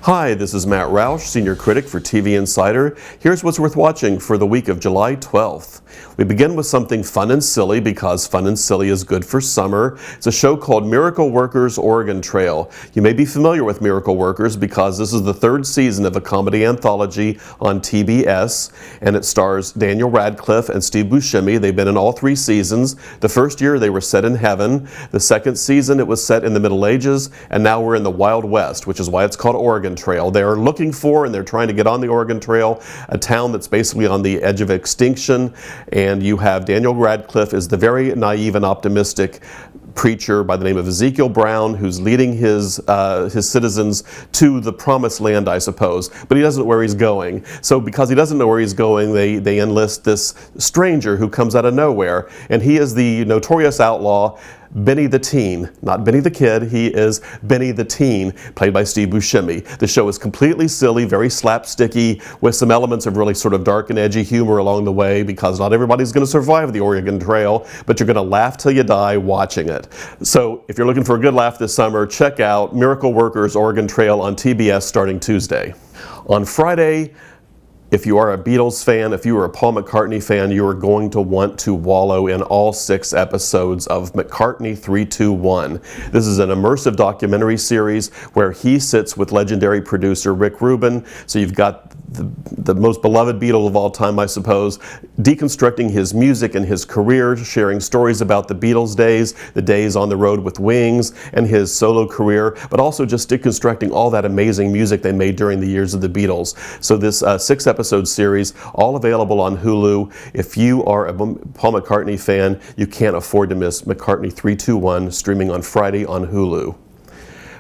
Hi, this is Matt Roush, Senior Critic for TV Insider. Here's what's worth watching for the week of July 12th. We begin with something fun and silly because fun and silly is good for summer. It's a show called Miracle Workers Oregon Trail. You may be familiar with Miracle Workers because this is the third season of a comedy anthology on TBS, and it stars Daniel Radcliffe and Steve Buscemi. They've been in all three seasons. The first year they were set in heaven. The second season it was set in the Middle Ages, and now we're in the Wild West, which is why it's called Oregon Trail. They are looking for, and they're trying to get on the Oregon Trail, a town that's basically on the edge of extinction, and you have Daniel Radcliffe is the very naive and optimistic preacher by the name of Ezekiel Brown, who's leading his citizens to the promised land, I suppose, but he doesn't know where he's going. So because he doesn't know where he's going, they enlist this stranger who comes out of nowhere, and he is the notorious outlaw Benny the Teen. Not Benny the Kid, he is Benny the Teen, played by Steve Buscemi. The show is completely silly, very slapsticky, with some elements of really sort of dark and edgy humor along the way, because not everybody's going to survive the Oregon Trail, but you're going to laugh till you die watching it. So if you're looking for a good laugh this summer, check out Miracle Workers Oregon Trail on TBS starting Tuesday. On Friday, if you are a Beatles fan, if you are a Paul McCartney fan, you are going to want to wallow in all 6 episodes of McCartney 321. This is an immersive documentary series where he sits with legendary producer Rick Rubin. So you've got the most beloved Beatle of all time, I suppose, deconstructing his music and his career, sharing stories about the Beatles days, the days on the road with Wings, and his solo career, but also just deconstructing all that amazing music they made during the years of the Beatles. So this 6-episode series, all available on Hulu. If you are a Paul McCartney fan, you can't afford to miss McCartney 321, streaming on Friday on Hulu.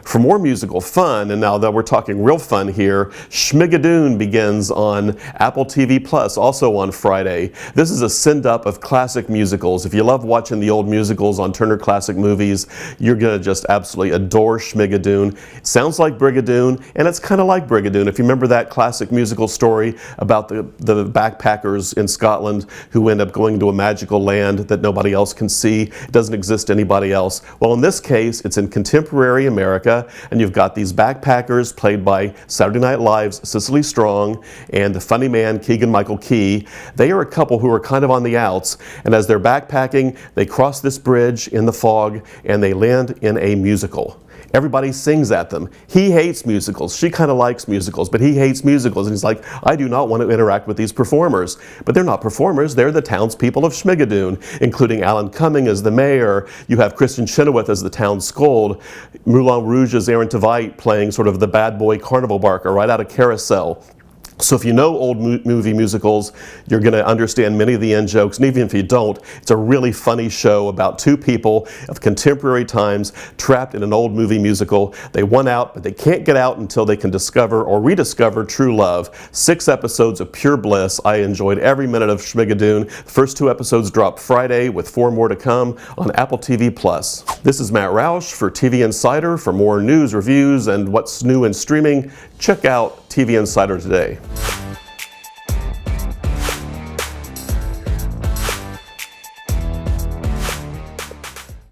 For more musical fun, and now that we're talking real fun here, Schigadoon begins on Apple TV Plus, also on Friday. This is a send-up of classic musicals. If you love watching the old musicals on Turner Classic Movies, you're going to just absolutely adore Schigadoon. It sounds like Brigadoon, and it's kind of like Brigadoon. If you remember that classic musical story about the backpackers in Scotland who end up going to a magical land that nobody else can see, it doesn't exist to anybody else. Well, in this case, it's in contemporary America, and you've got these backpackers played by Saturday Night Live's Cicely Strong and the funny man Keegan-Michael Key. They are a couple who are kind of on the outs, and as they're backpacking, they cross this bridge in the fog and they land in a musical. Everybody sings at them. He hates musicals. She kind of likes musicals, but he hates musicals. And he's like, I do not want to interact with these performers. But they're not performers. They're the townspeople of Schigadoon, including Alan Cumming as the mayor. You have Kristen Chenoweth as the town scold. Moulin Rouge's Aaron Tveit playing sort of the bad boy carnival barker right out of Carousel. So if you know old movie musicals, you're going to understand many of the end jokes, and even if you don't, it's a really funny show about 2 people of contemporary times trapped in an old movie musical. They want out, but they can't get out until they can discover or rediscover true love. 6 episodes of pure bliss. I enjoyed every minute of Schigadoon. The first 2 episodes drop Friday, with 4 more to come on Apple TV Plus. This is Matt Roush for TV Insider. For more news, reviews, and what's new in streaming, check out TV Insider today.